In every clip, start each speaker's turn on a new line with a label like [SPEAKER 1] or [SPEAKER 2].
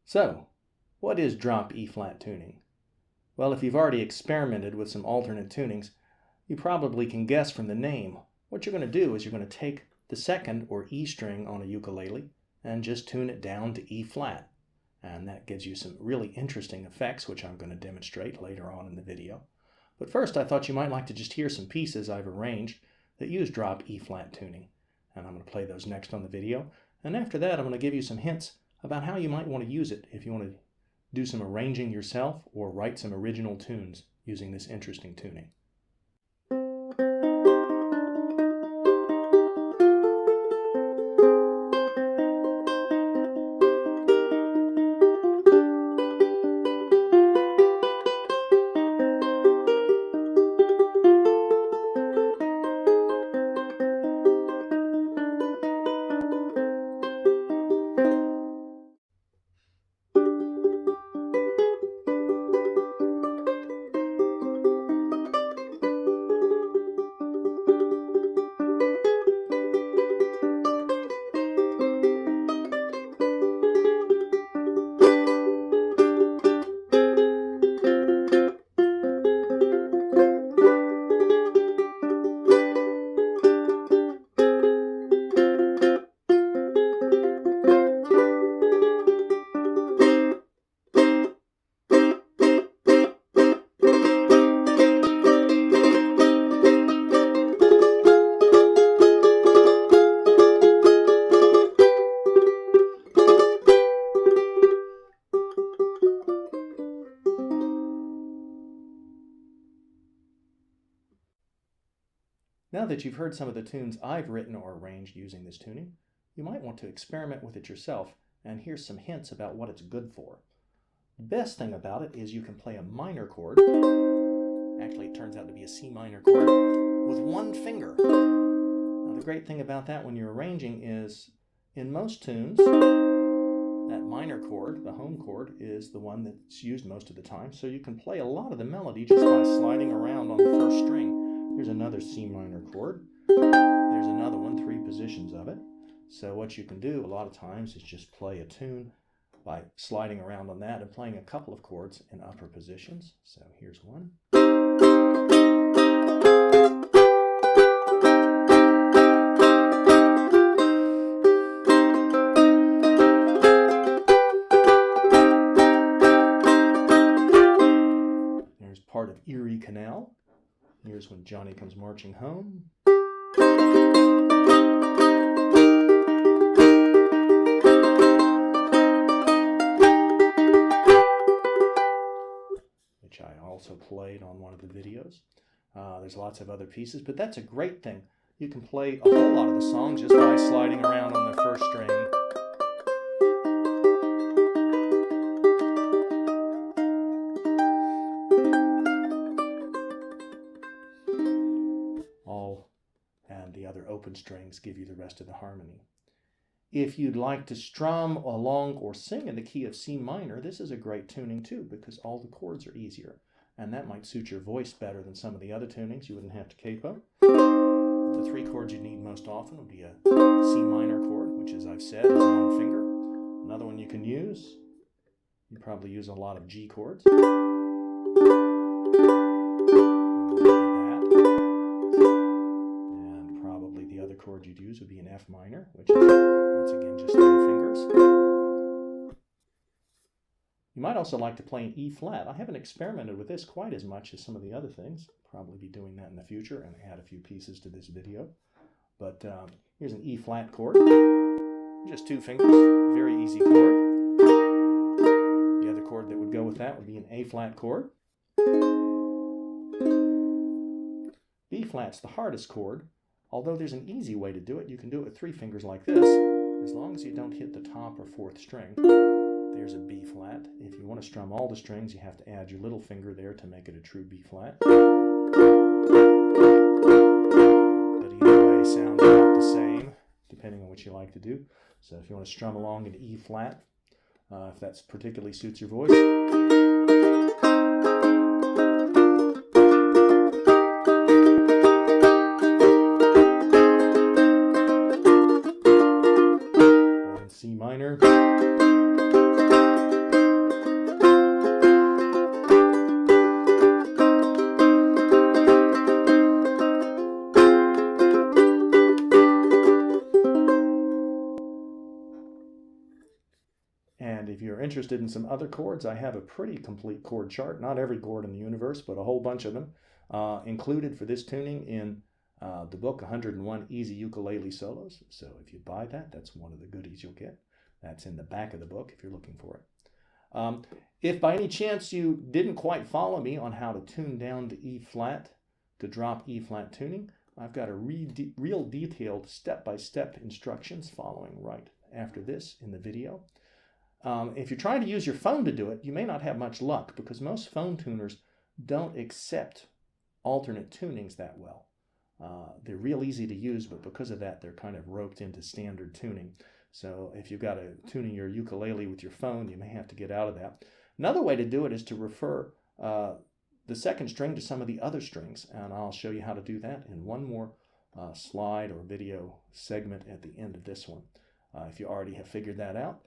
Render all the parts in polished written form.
[SPEAKER 1] So, what is drop E-flat tuning? Well, if you've already experimented with some alternate tunings, you probably can guess from the name. What you're going to do is you're going to take the second or E string on a ukulele and just tune it down to E-flat. And that gives you some really interesting effects, which I'm going to demonstrate later on in the video. But first, I thought you might like to just hear some pieces I've arranged that use drop E-flat tuning. And I'm going to play those next on the video. And after that, I'm going to give you some hints about how you might want to use it if you want to do some arranging yourself or write some original tunes using this interesting tuning. Now that you've heard some of the tunes I've written or arranged using this tuning, you might want to experiment with it yourself, and here's some hints about what it's good for. The best thing about it is you can play a minor chord. Actually, it turns out to be a C minor chord with one finger. Now, the great thing about that when you're arranging is, in most tunes, that minor chord, the home chord, is the one that's used most of the time, so you can play a lot of the melody just by sliding around on the first string. Here's another C minor chord. There's another one, 3 positions of it. So what you can do a lot of times is just play a tune by sliding around on that and playing a couple of chords in upper positions. So here's one. There's part of Erie Canal. Here's When Johnny Comes Marching Home. Which I also played on one of the videos. There's lots of other pieces, but that's a great thing. You can play a whole lot of the songs just by sliding around on the first string. And the other open strings give you the rest of the harmony. If you'd like to strum along or sing in the key of C minor, this is a great tuning too, because all the chords are easier, and that might suit your voice better than some of the other tunings. You wouldn't have to capo. The 3 chords you need most often would be a C minor chord, which, as I've said, is one finger. Another one you can use, you probably use a lot of G chords. Chord you'd use would be an F minor, which is, once again, just 3 fingers. You might also like to play an E flat. I haven't experimented with this quite as much as some of the other things. Probably be doing that in the future and add a few pieces to this video. But here's an E flat chord. Just 2 fingers, very easy chord. The other chord that would go with that would be an A flat chord. B flat's the hardest chord. Although there's an easy way to do it, you can do it with 3 fingers like this, as long as you don't hit the top or 4th string. There's a B flat. If you want to strum all the strings, you have to add your little finger there to make it a true B flat. But either way sounds about the same, depending on what you like to do. So if you want to strum along into E flat, if that particularly suits your voice. C minor. And if you're interested in some other chords, I have a pretty complete chord chart. Not every chord in the universe, but a whole bunch of them included for this tuning in the book 101 Easy Ukulele Solos. So if you buy that, that's one of the goodies you'll get. That's in the back of the book if you're looking for it. If by any chance you didn't quite follow me on how to tune down to E flat to drop E flat tuning, I've got a real detailed step-by-step instructions following right after this in the video. If you're trying to use your phone to do it, you may not have much luck because most phone tuners don't accept alternate tunings that well. They're real easy to use, but because of that, they're kind of roped into standard tuning. So if you've got to tuning your ukulele with your phone, you may have to get out of that. Another way to do it is to refer the second string to some of the other strings, and I'll show you how to do that in one more slide or video segment at the end of this one. If you already have figured that out,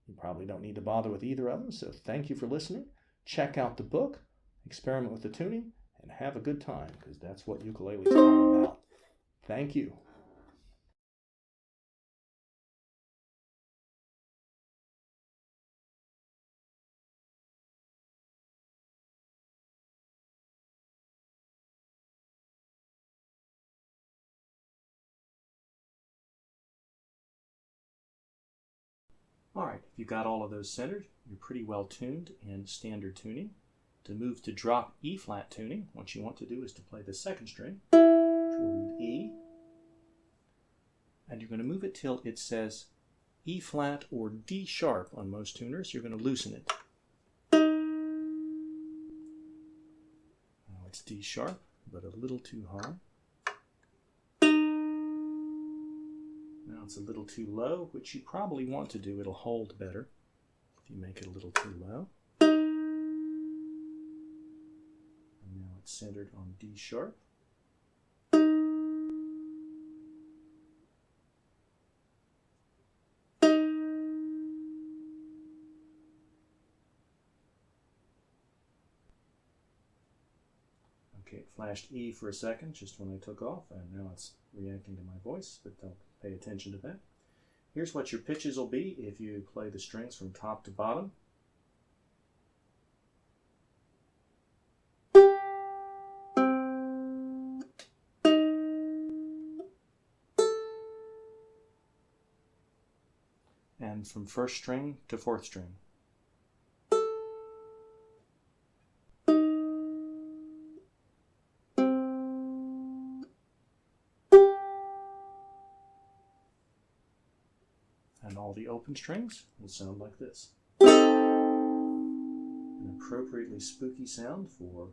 [SPEAKER 1] you probably don't need to bother with either of them, so thank you for listening. Check out the book, experiment with the tuning, and have a good time, because that's what ukulele is all about. Thank you. All right, if you've got all of those centered, you're pretty well tuned in standard tuning. To move to drop E flat tuning, what you want to do is to play the second string, which will read E, and you're going to move it till it says E flat or D sharp on most tuners. You're going to loosen it. Now it's D sharp, but a little too high. Now it's a little too low, which you probably want to do. It'll hold better if you make it a little too low. And now it's centered on D sharp. Okay, it flashed E for a second just when I took off, and now it's reacting to my voice, but don't pay attention to that. Here's what your pitches will be if you play the strings from top to bottom. And from first string to fourth string. And all the open strings will sound like this. An appropriately spooky sound for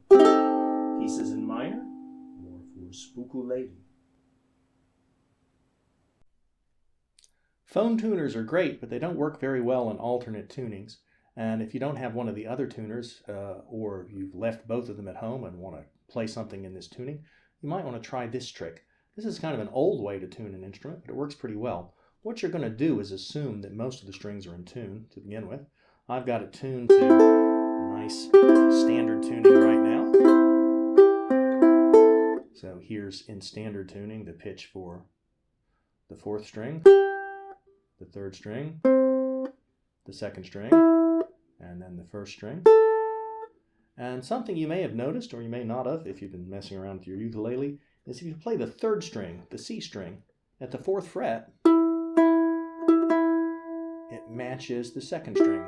[SPEAKER 1] pieces in minor or for ukulele. Phone tuners are great, but they don't work very well on alternate tunings. And if you don't have one of the other tuners, or you've left both of them at home and want to play something in this tuning, you might want to try this trick. This is kind of an old way to tune an instrument, but it works pretty well. What you're going to do is assume that most of the strings are in tune to begin with. I've got it tuned to nice standard tuning right now. So here's in standard tuning the pitch for the fourth string, the third string, the second string, and then the first string. And something you may have noticed, or you may not have if you've been messing around with your ukulele, is if you play the third string, the C string, at the fourth fret, it matches the second string.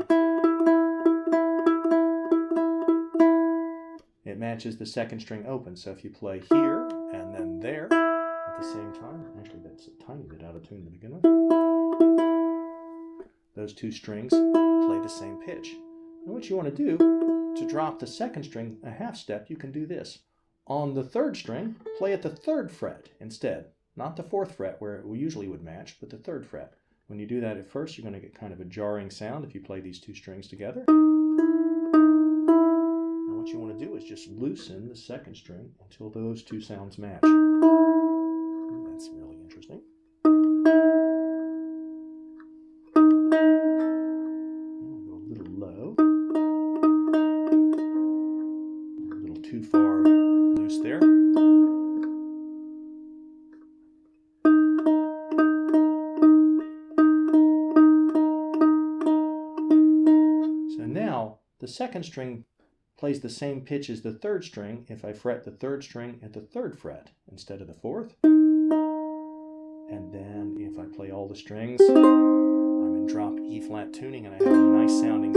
[SPEAKER 1] It matches the second string open. So if you play here and then there at the same time, actually that's a tiny bit out of tune to begin with, those two strings play the same pitch. And what you want to do to drop the second string a half step, you can do this. On the third string, play at the third fret instead. Not the fourth fret where it usually would match, but the third fret. When you do that at first, you're going to get kind of a jarring sound if you play these two strings together. And what you want to do is just loosen the second string until those two sounds match. That's really interesting. I'll go a little low. A little too far loose there. The second string plays the same pitch as the third string if I fret the third string at the third fret instead of the fourth. And then if I play all the strings, I'm in drop E flat tuning and I have a nice sounding